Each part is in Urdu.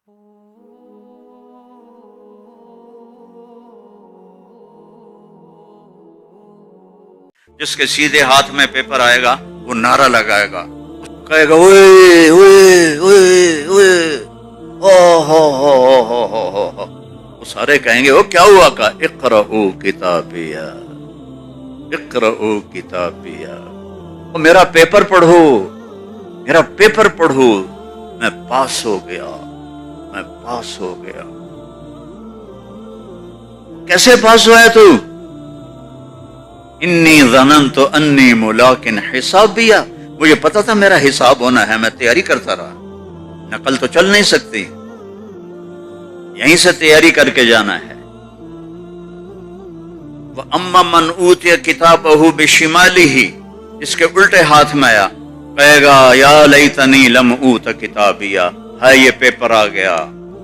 جس کے سیدھے ہاتھ میں پیپر آئے گا وہ نعرہ لگائے گا، کہے گا اوئے اوئے اوئے اوئے ہو، وہ سارے کہیں گے وہ کیا ہوا؟ کا اقرؤ کتابیہ، اقرؤ کتابیہ، وہ میرا پیپر پڑھو، میرا پیپر پڑھو، میں پاس ہو گیا، میں پاس ہو گیا۔ کیسے پاس ہوا ہے تو؟ انی ظننت انی ملاق حسابیہ، مجھے پتا تھا میرا حساب ہونا ہے، میں تیاری کرتا رہا، نقل تو چل نہیں سکتی، یہیں سے تیاری کر کے جانا ہے۔ وَأَمَّا مَنْ أُوتِيَ كِتَابَهُ بِشِمَالِهِ، اس کے الٹے ہاتھ میں آیا، کہے گا یا لیتنی لم اوت کتابیہ، ہائے یہ پیپر آ گیا،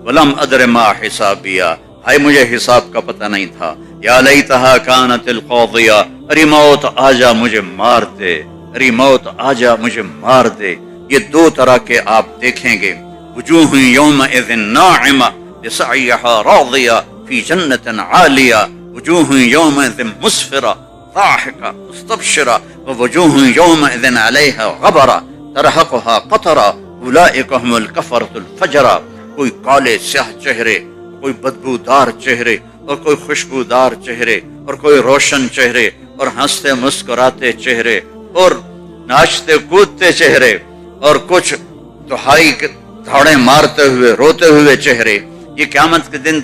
ولم ادر ما حسابیہ، ہائے مجھے حساب کا پتہ نہیں تھا، یا لیتہا کانت القاضیہ، ارے موت آ جا مجھے مار دے، ارے موت آ جا مجھے مار دے۔ یہ دو طرح کے آپ دیکھیں گے، وجوہ یومئذ ناعمہ لسعیہا راضیہ فی جنت عالیہ، وجوہ یومئذ مسفرہ ضاحکہ مستبشرہ، ووجوہ یومئذ علیہا غبرہ ترہقہا قطرہ اولئک هم الکفرۃ الفجرہ۔ کوئی کالے سیاہ چہرے، کوئی بدبودار چہرے، اور کوئی خوشبودار چہرے، اور کوئی روشن چہرے، اور ہنستے مسکراتے چہرے، اور ناچتے کودتے چہرے، اور کچھ دہائی دھاڑے مارتے ہوئے روتے ہوئے چہرے۔ یہ قیامت کے دن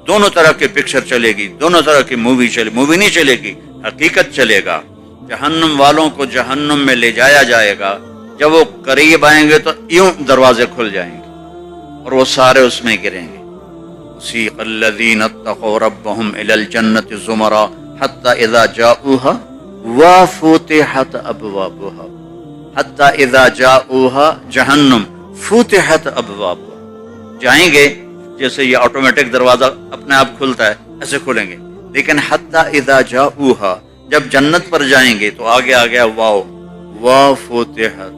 دونوں طرح کی پکچر چلے گی، دونوں طرح کی مووی نہیں چلے گی، حقیقت چلے گا۔ جہنم والوں کو جہنم میں لے جایا جائے گا، جب وہ قریب آئیں گے تو یوں دروازے کھل جائیں گے اور وہ سارے اس میں گریں گے۔ وسیق الذین اتقوا ربهم الی الجنۃ زمرا حتی اذا جاؤوها وفتحت ابوابها، حتی اذا جاؤوها جہنم فتحت ابوابها، جائیں گے جیسے یہ آٹومیٹک دروازہ اپنے آپ کھلتا ہے ایسے کھلیں گے، لیکن حتی اذا جاؤوها، جب جنت پر جائیں گے تو آگے آ گیا واو، وفتحت،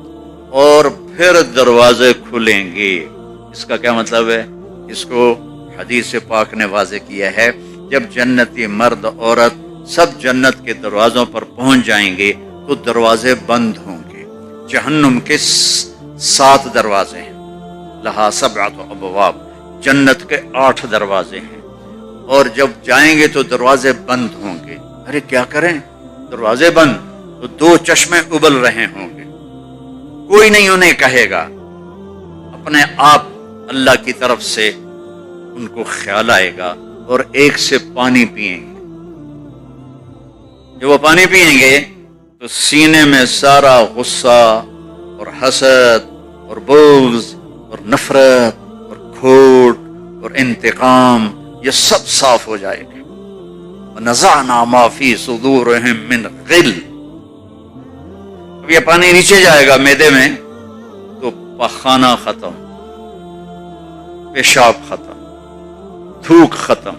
اور پھر دروازے کھلیں گے۔ اس کا کیا مطلب ہے؟ اس کو حدیث پاک نے واضح کیا ہے، جب جنتی مرد عورت سب جنت کے دروازوں پر پہنچ جائیں گے تو دروازے بند ہوں گے۔ جہنم کے 7 دروازے ہیں، لہا 7 ابواب، جنت کے 8 دروازے ہیں، اور جب جائیں گے تو دروازے بند ہوں گے۔ ارے کیا کریں، دروازے بند تو 2 چشمے ابل رہے ہوں گے، کوئی نہیں انہیں کہے گا، اپنے آپ اللہ کی طرف سے ان کو خیال آئے گا اور ایک سے پانی پئیں گے۔ جب وہ پانی پئیں گے تو سینے میں سارا غصہ اور حسد اور بغض اور نفرت اور کھوٹ اور انتقام یہ سب صاف ہو جائے گا۔ وَنَزَعْنَا مَا فِي صُدُورِهِم مِّن غِلٍّ، اب یہ پانی نیچے جائے گا معدے میں تو پخانہ ختم، پیشاب ختم، تھوک ختم،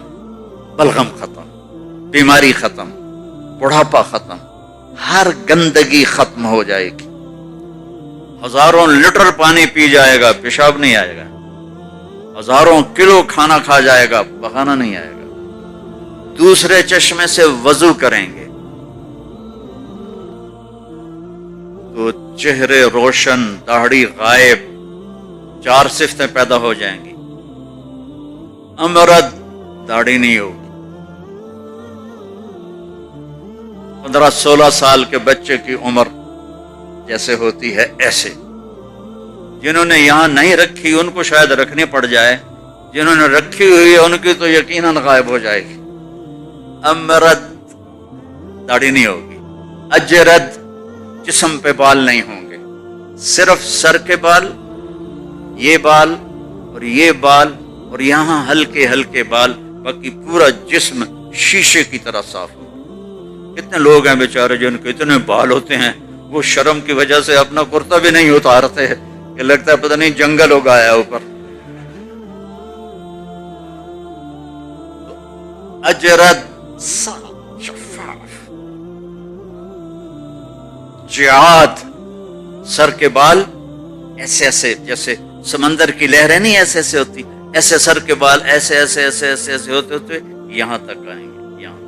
بلغم ختم، بیماری ختم، بڑھاپا ختم، ہر گندگی ختم ہو جائے گی۔ ہزاروں لیٹر پانی پی جائے گا، پیشاب نہیں آئے گا، ہزاروں کلو کھانا کھا جائے گا، پخانہ نہیں آئے گا۔ دوسرے چشمے سے وضو کریں گے تو چہرے روشن، داڑھی غائب، 4 صفتیں پیدا ہو جائیں گی۔ امرد، داڑھی نہیں ہوگی۔ 15-16 سال کے بچے کی عمر جیسے ہوتی ہے ایسے، جنہوں نے یہاں نہیں رکھی ان کو شاید رکھنی پڑ جائے، جنہوں نے رکھی ہوئی ہے ان کی تو یقیناً غائب ہو جائے گی۔ امرد، داڑھی نہیں ہوگی۔ اجرد، جسم پہ بال نہیں ہوں گے، صرف سر کے بال، یہ بال اور یہ بال، اور یہاں ہلکے ہلکے بال، باقی پورا جسم شیشے کی طرح صاف ہوگا۔ کتنے لوگ ہیں بیچارے جن کے اتنے بال ہوتے ہیں وہ شرم کی وجہ سے اپنا کرتا بھی نہیں اتارتے، کہ لگتا ہے پتہ نہیں جنگل ہو گیا اوپر۔ اجرد، شفاف، جعاد، سر کے بال ایسے ایسے، جیسے سمندر کی لہریں نہیں ایسے ایسے ہوتی، ایسے سر کے بال ایسے ایسے ایسے ایسے ایسے ہوتے ہوتے یہاں تک آئیں گے، یہاں تک۔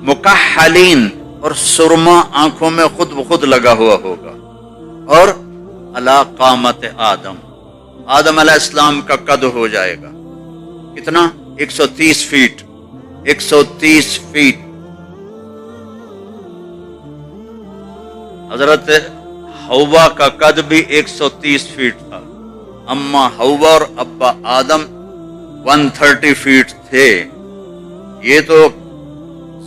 مکحلین، اور سرما آنکھوں میں خود بخود لگا ہوا ہوگا، اور علی قامت آدم، آدم علیہ السلام کا قد ہو جائے گا کتنا؟ 130 فیٹ، 130 فیٹ۔ حضرت حوا کا قد بھی 130 فیٹ تھا، اما حوا اور ابا آدم 130 فیٹ تھے۔ یہ تو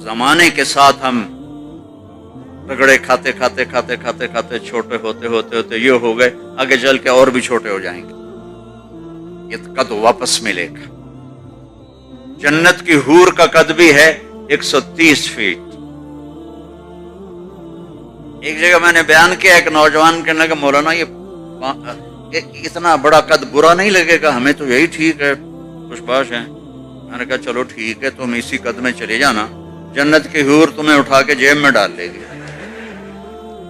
زمانے کے ساتھ ہم رگڑے کھاتے کھاتے کھاتے کھاتے کھاتے چھوٹے ہوتے ہوتے ہوتے یہ ہو گئے، آگے چل کے اور بھی چھوٹے ہو جائیں گے، یہ قد واپس ملے گا۔ جنت کی حور کا قد بھی ہے 130 فیٹ۔ ایک جگہ میں نے بیان کیا، ایک نوجوان کہنے لگا مولانا یہ اتنا بڑا قد برا نہیں لگے گا؟ ہمیں تو یہی ٹھیک ہے، خوش باش ہیں۔ میں نے کہا چلو ٹھیک ہے، تم اسی قد میں چلے جانا، جنت کی حور تمہیں اٹھا کے جیب میں ڈال لے گی،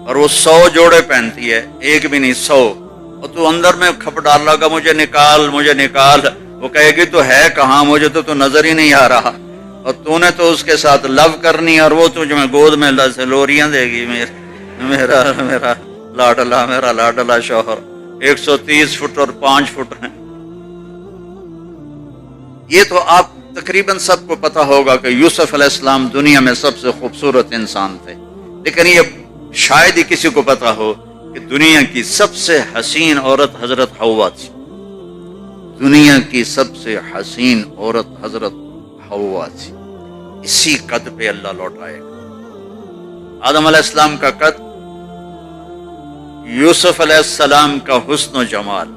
اور وہ 100 جوڑے پہنتی ہے، ایک بھی نہیں 100، اور تو اندر میں کھپ ڈال لگا مجھے نکال مجھے نکال، وہ کہے گی تو ہے کہاں، مجھے تو نظر ہی نہیں آ رہا، اور تو نے تو اس کے ساتھ لو کرنی، اور وہ تجھے گود میں لوریاں دے گی، میرا لاڈلا شوہر 130 فٹ اور 5 فٹ ہیں۔ یہ تو آپ تقریباً سب کو پتا ہوگا کہ یوسف علیہ السلام دنیا میں سب سے خوبصورت انسان تھے، لیکن یہ شاید ہی کسی کو پتا ہو کہ دنیا کی سب سے حسین عورت حضرت حوا تھی، دنیا کی سب سے حسین عورت حضرت حوا تھی۔ اسی قد پہ اللہ لوٹائے گا۔ آدم علیہ السلام کا قد، یوسف علیہ السلام کا حسن و جمال،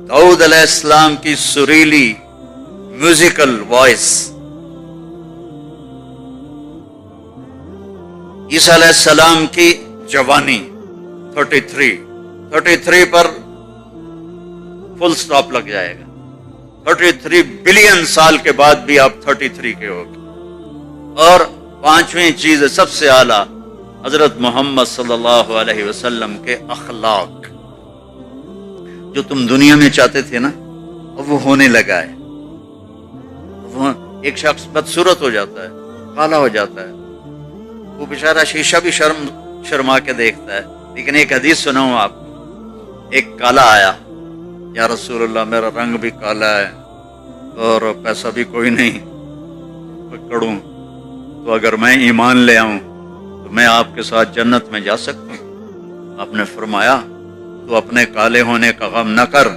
داؤد علیہ السلام کی سریلی میوزیکل وائس، عیسیٰ علیہ السلام کی جوانی 33 پر فل سٹاپ لگ جائے گا، 33 بلین سال کے بعد بھی آپ 33 کے ہوگے۔ اور پانچویں چیز سب سے اعلیٰ حضرت محمد صلی اللہ علیہ وسلم کے اخلاق، جو تم دنیا میں چاہتے تھے نا اب وہ ہونے لگا ہے۔ وہ ایک شخص بدصورت ہو جاتا ہے، کالا ہو جاتا ہے، وہ بیچارہ شیشہ بھی شرما کے دیکھتا ہے، لیکن ایک حدیث سناؤں آپ کو، ایک کالا آیا، یا رسول اللہ میرا رنگ بھی کالا ہے اور پیسہ بھی کوئی نہیں پکڑوں، تو اگر میں ایمان لے آؤں تو میں آپ کے ساتھ جنت میں جا سکتا ہوں؟ آپ نے فرمایا تو اپنے کالے ہونے کا غم نہ کر،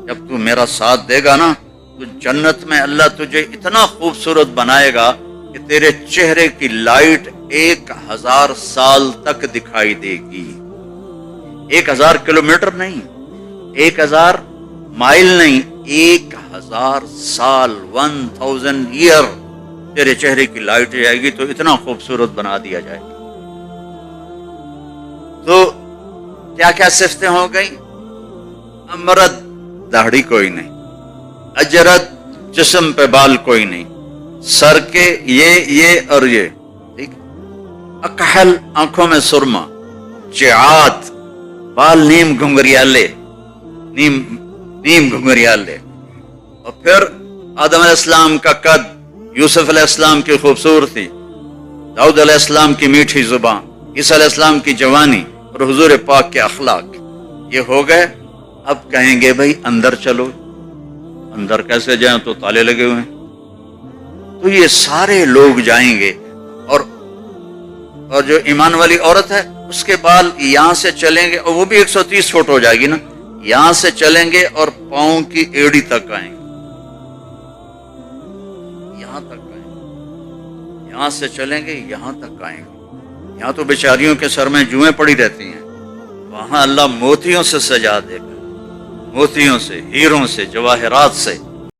جب تو میرا ساتھ دے گا نا تو جنت میں اللہ تجھے اتنا خوبصورت بنائے گا کہ تیرے چہرے کی لائٹ 1000 سال تک دکھائی دے گی۔ 1000 کلومیٹر نہیں، 1000 مائل نہیں، 1000 سال، 1000 ایئر تیرے چہرے کی لائٹ جائے گی، تو اتنا خوبصورت بنا دیا جائے گا۔ تو کیا کیا صفتیں ہو گئی؟ امرد، داڑھی کوئی نہیں، اجرد، جسم پہ بال کوئی نہیں، سر کے یہ اور یہ، ٹھیک، اکحل، آنکھوں میں سرما، جعاد، بال نیم گھنگریالے، نیم گھنگریالے، اور پھر آدم علیہ السلام کا قد، یوسف علیہ السلام کی خوبصورتی، داؤد علیہ السلام کی میٹھی زبان، عیسیٰ علیہ السلام کی جوانی، اور حضور پاک کے اخلاق، یہ ہو گئے۔ اب کہیں گے بھائی اندر چلو، اندر کیسے جائیں؟ تو تالے لگے ہوئے ہیں۔ تو یہ سارے لوگ جائیں گے، اور جو ایمان والی عورت ہے اس کے بال یہاں سے چلیں گے، اور وہ بھی 130 فٹ ہو جائے گی نا، یہاں سے چلیں گے اور پاؤں کی ایڑی تک آئیں گے، یہاں تک آئیں گے، یہاں سے چلیں گے یہاں تک آئیں گے۔ یہاں تو بیچاریوں کے سر میں جوئیں پڑی رہتی ہیں، وہاں اللہ موتیوں سے سجا دے گا، موتیوں سے، ہیروں سے، جواہرات سے،